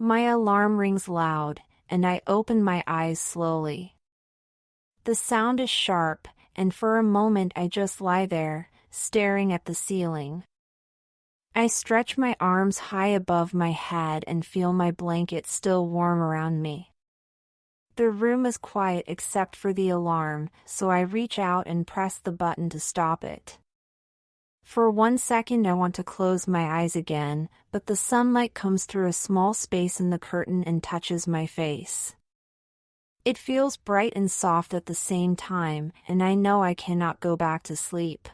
My alarm rings loud, and I open my eyes slowly. The sound is sharp, and for a moment I just lie there, staring at the ceiling. I stretch my arms high above my head and feel my blanket still warm around me. The room is quiet except for the alarm, so I reach out and press the button to stop it. For 1 second I want to close my eyes again, but the sunlight comes through a small space in the curtain and touches my face. It feels bright and soft at the same time, and I know I cannot go back to sleep.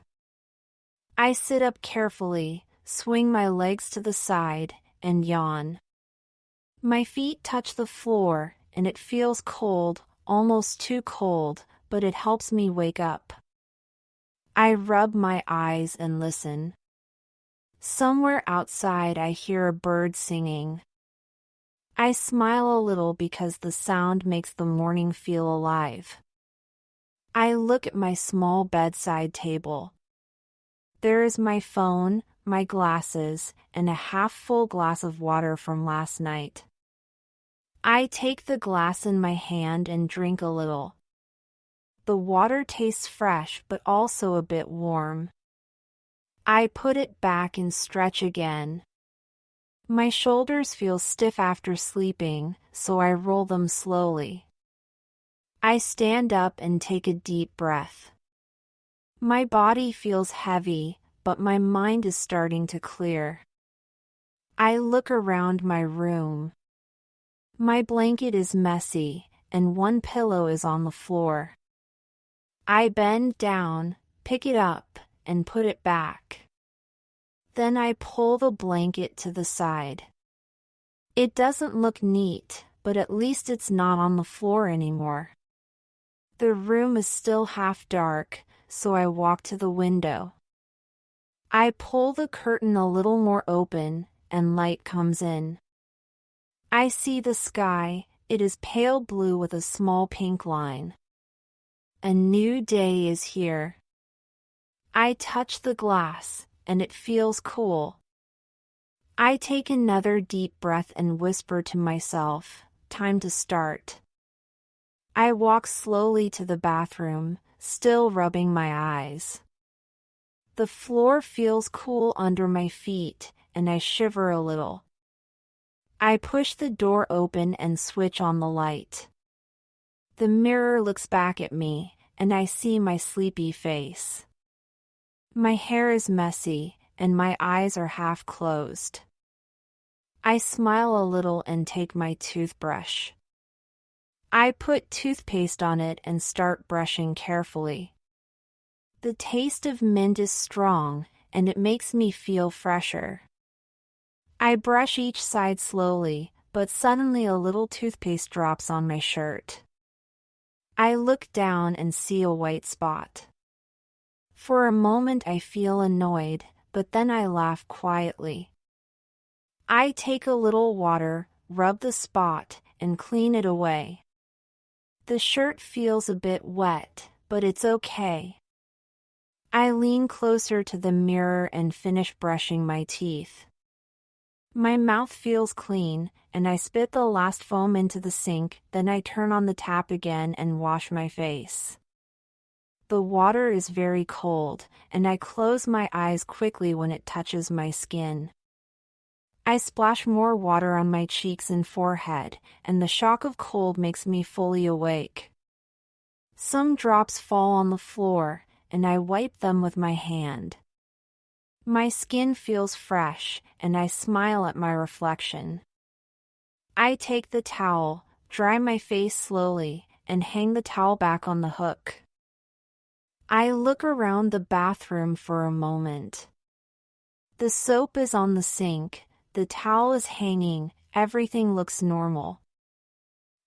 I sit up carefully, swing my legs to the side, and yawn. My feet touch the floor, and it feels cold, almost too cold, but it helps me wake up. I rub my eyes and listen. Somewhere outside I hear a bird singing. I smile a little because the sound makes the morning feel alive. I look at my small bedside table. There is my phone, my glasses, and a half-full glass of water from last night. I take the glass in my hand and drink a little. The water tastes fresh but also a bit warm. I put it back and stretch again. My shoulders feel stiff after sleeping, so I roll them slowly. I stand up and take a deep breath. My body feels heavy, but my mind is starting to clear. I look around my room. My blanket is messy, and one pillow is on the floor. I bend down, pick it up, and put it back. Then I pull the blanket to the side. It doesn't look neat, but at least it's not on the floor anymore. The room is still half dark, so I walk to the window. I pull the curtain a little more open, and light comes in. I see the sky. It is pale blue with a small pink line. A new day is here. I touch the glass, and it feels cool. I take another deep breath and whisper to myself, time to start. I walk slowly to the bathroom, still rubbing my eyes. The floor feels cool under my feet, and I shiver a little. I push the door open and switch on the light. The mirror looks back at me, and I see my sleepy face. My hair is messy, and my eyes are half closed. I smile a little and take my toothbrush. I put toothpaste on it and start brushing carefully. The taste of mint is strong, and it makes me feel fresher. I brush each side slowly, but suddenly a little toothpaste drops on my shirt. I look down and see a white spot. For a moment I feel annoyed, but then I laugh quietly. I take a little water, rub the spot, and clean it away. The shirt feels a bit wet, but it's okay. I lean closer to the mirror and finish brushing my teeth. My mouth feels clean, and I spit the last foam into the sink, then I turn on the tap again and wash my face. The water is very cold, and I close my eyes quickly when it touches my skin. I splash more water on my cheeks and forehead, and the shock of cold makes me fully awake. Some drops fall on the floor, and I wipe them with my hand. My skin feels fresh, and I smile at my reflection. I take the towel, dry my face slowly, and hang the towel back on the hook. I look around the bathroom for a moment. The soap is on the sink, the towel is hanging, everything looks normal.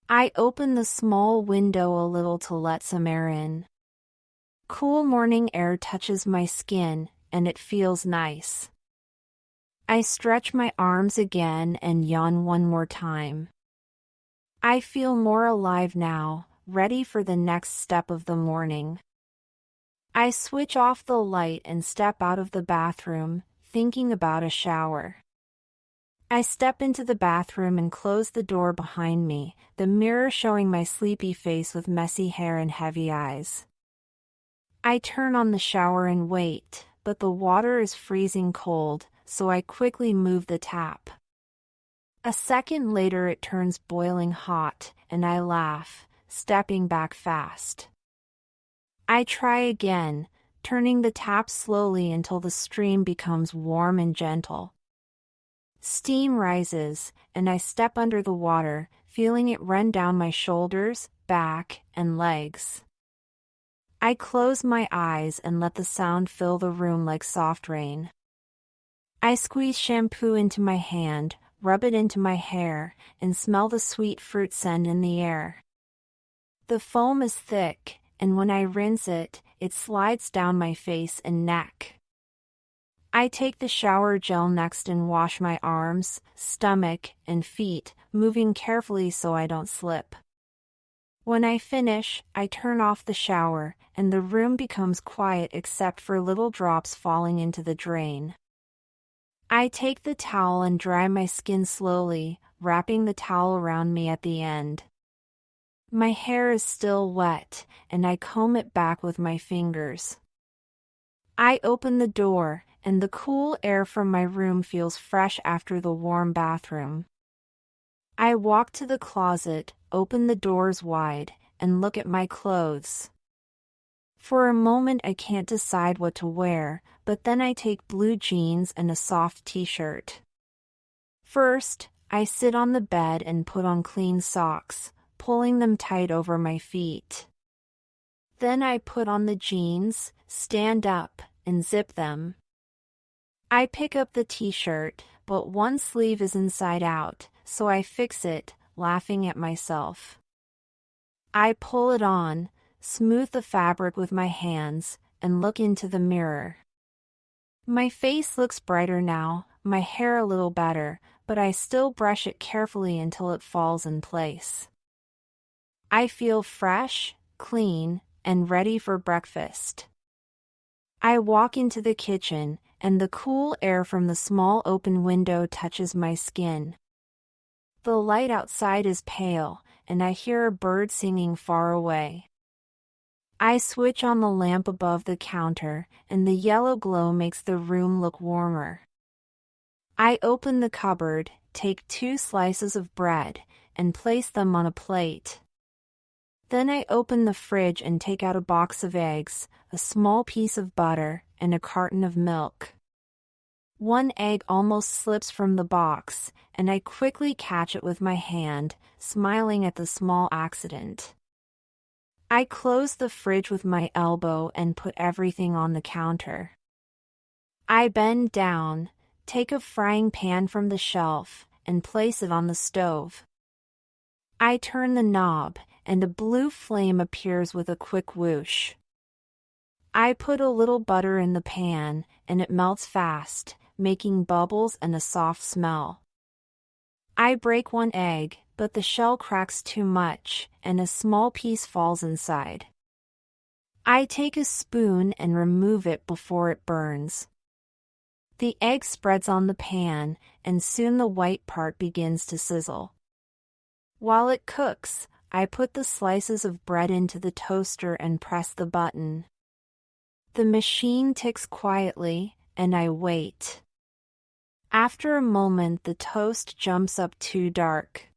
I open the small window a little to let some air in. Cool morning air touches my skin, and it feels nice. I stretch my arms again and yawn one more time. I feel more alive now, ready for the next step of the morning. I switch off the light and step out of the bathroom, thinking about a shower. I step into the bathroom and close the door behind me, the mirror showing my sleepy face with messy hair and heavy eyes. I turn on the shower and wait, but the water is freezing cold, so I quickly move the tap. A second later it turns boiling hot, and I laugh, stepping back fast. I try again, turning the tap slowly until the stream becomes warm and gentle. Steam rises, and I step under the water, feeling it run down my shoulders, back, and legs. I close my eyes and let the sound fill the room like soft rain. I squeeze shampoo into my hand, rub it into my hair, and smell the sweet fruit scent in the air. The foam is thick, and when I rinse it, it slides down my face and neck. I take the shower gel next and wash my arms, stomach, and feet, moving carefully so I don't slip. When I finish, I turn off the shower, and the room becomes quiet except for little drops falling into the drain. I take the towel and dry my skin slowly, wrapping the towel around me at the end. My hair is still wet, and I comb it back with my fingers. I open the door, and the cool air from my room feels fresh after the warm bathroom. I walk to the closet, open the doors wide, and look at my clothes. For a moment I can't decide what to wear, but then I take blue jeans and a soft t-shirt. First, I sit on the bed and put on clean socks, pulling them tight over my feet. Then I put on the jeans, stand up, and zip them. I pick up the t-shirt, but one sleeve is inside out, so I fix it, laughing at myself. I pull it on, smooth the fabric with my hands, and look into the mirror. My face looks brighter now, my hair a little better, but I still brush it carefully until it falls in place. I feel fresh, clean, and ready for breakfast. I walk into the kitchen, and the cool air from the small open window touches my skin. The light outside is pale, and I hear a bird singing far away. I switch on the lamp above the counter, and the yellow glow makes the room look warmer. I open the cupboard, take 2 slices of bread, and place them on a plate. Then I open the fridge and take out a box of eggs, a small piece of butter, and a carton of milk. One egg almost slips from the box, and I quickly catch it with my hand, smiling at the small accident. I close the fridge with my elbow and put everything on the counter. I bend down, take a frying pan from the shelf, and place it on the stove. I turn the knob, and a blue flame appears with a quick whoosh. I put a little butter in the pan, and it melts fast, making bubbles and a soft smell. I break one egg, but the shell cracks too much, and a small piece falls inside. I take a spoon and remove it before it burns. The egg spreads on the pan, and soon the white part begins to sizzle. While it cooks, I put the slices of bread into the toaster and press the button. The machine ticks quietly, and I wait. After a moment, the toast jumps up too dark.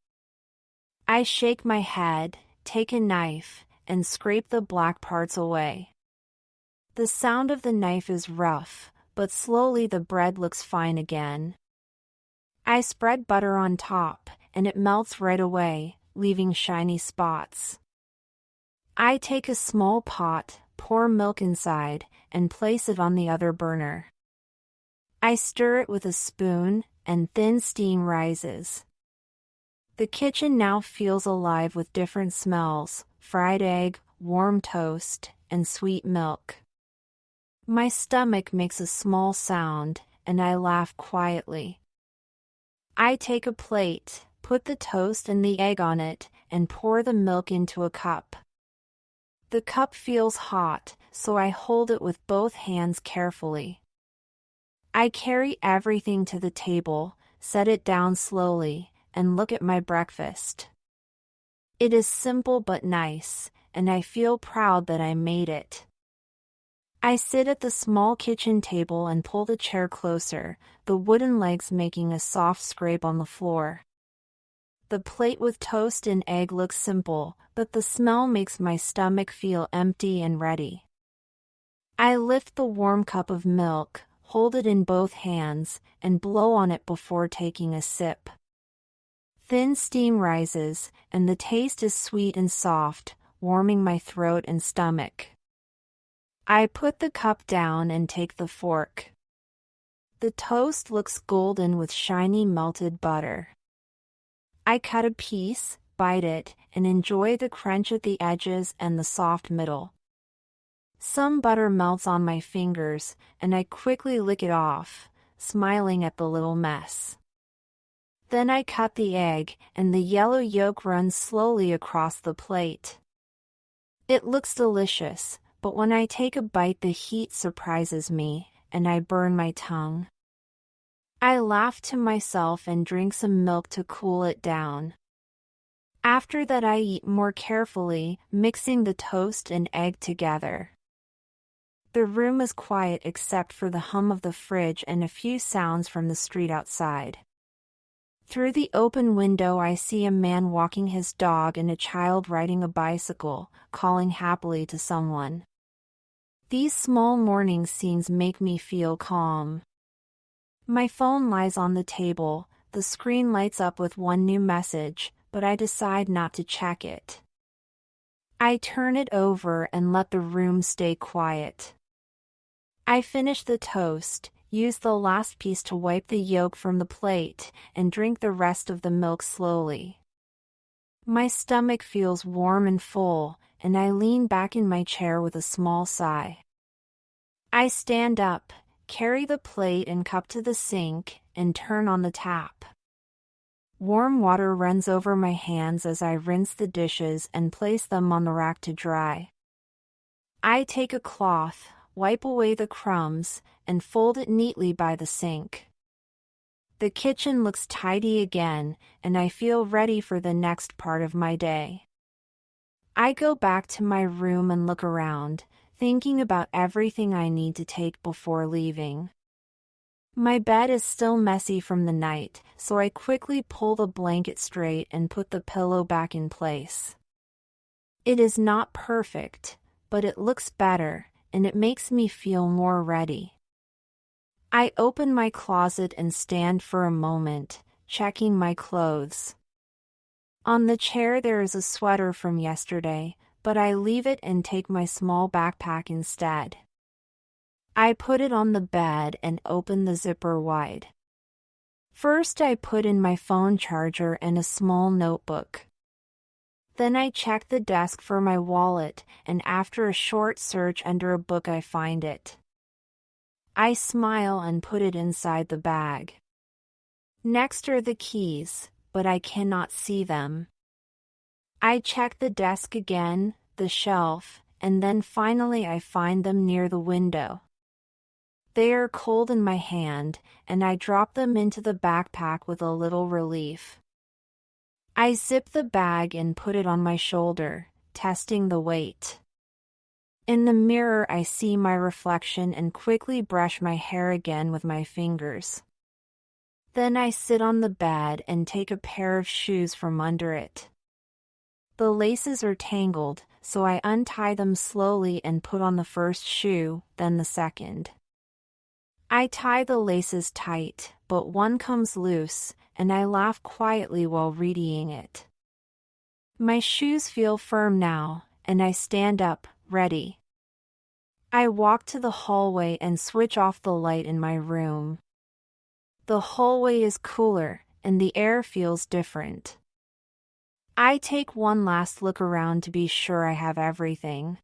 I shake my head, take a knife, and scrape the black parts away. The sound of the knife is rough, but slowly the bread looks fine again. I spread butter on top, and it melts right away, leaving shiny spots. I take a small pot, pour milk inside, and place it on the other burner. I stir it with a spoon, and thin steam rises. The kitchen now feels alive with different smells: fried egg, warm toast, and sweet milk. My stomach makes a small sound, and I laugh quietly. I take a plate, put the toast and the egg on it, and pour the milk into a cup. The cup feels hot, so I hold it with both hands carefully. I carry everything to the table, set it down slowly, and look at my breakfast. It is simple but nice, and I feel proud that I made it. I sit at the small kitchen table and pull the chair closer, the wooden legs making a soft scrape on the floor. The plate with toast and egg looks simple, but the smell makes my stomach feel empty and ready. I lift the warm cup of milk, hold it in both hands, and blow on it before taking a sip. Thin steam rises, and the taste is sweet and soft, warming my throat and stomach. I put the cup down and take the fork. The toast looks golden with shiny melted butter. I cut a piece, bite it, and enjoy the crunch at the edges and the soft middle. Some butter melts on my fingers, and I quickly lick it off, smiling at the little mess. Then I cut the egg, and the yellow yolk runs slowly across the plate. It looks delicious, but when I take a bite the heat surprises me, and I burn my tongue. I laugh to myself and drink some milk to cool it down. After that I eat more carefully, mixing the toast and egg together. The room is quiet except for the hum of the fridge and a few sounds from the street outside. Through the open window I see a man walking his dog and a child riding a bicycle, calling happily to someone. These small morning scenes make me feel calm. My phone lies on the table, the screen lights up with one new message, but I decide not to check it. I turn it over and let the room stay quiet. I finish the toast, use the last piece to wipe the yolk from the plate, and drink the rest of the milk slowly. My stomach feels warm and full, and I lean back in my chair with a small sigh. I stand up, carry the plate and cup to the sink, and turn on the tap. Warm water runs over my hands as I rinse the dishes and place them on the rack to dry. I take a cloth, wipe away the crumbs, and fold it neatly by the sink. The kitchen looks tidy again, and I feel ready for the next part of my day. I go back to my room and look around, thinking about everything I need to take before leaving. My bed is still messy from the night, so I quickly pull the blanket straight and put the pillow back in place. It is not perfect, but it looks better, and it makes me feel more ready. I open my closet and stand for a moment, checking my clothes. On the chair there is a sweater from yesterday, but I leave it and take my small backpack instead. I put it on the bed and open the zipper wide. First I put in my phone charger and a small notebook. Then I check the desk for my wallet, and after a short search under a book I find it. I smile and put it inside the bag. Next are the keys, but I cannot see them. I check the desk again, the shelf, and then finally I find them near the window. They are cold in my hand, and I drop them into the backpack with a little relief. I zip the bag and put it on my shoulder, testing the weight. In the mirror I see my reflection and quickly brush my hair again with my fingers. Then I sit on the bed and take a pair of shoes from under it. The laces are tangled, so I untie them slowly and put on the first shoe, then the second. I tie the laces tight, but one comes loose, and I laugh quietly while readying it. My shoes feel firm now, and I stand up, ready. I walk to the hallway and switch off the light in my room. The hallway is cooler, and the air feels different. I take one last look around to be sure I have everything.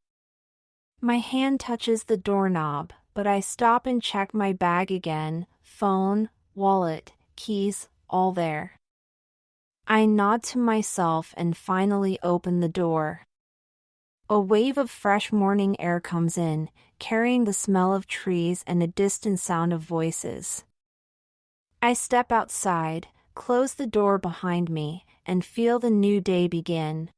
My hand touches the doorknob, but I stop and check my bag again, phone, wallet, keys, all there. I nod to myself and finally open the door. A wave of fresh morning air comes in, carrying the smell of trees and a distant sound of voices. I step outside, close the door behind me, and feel the new day begin.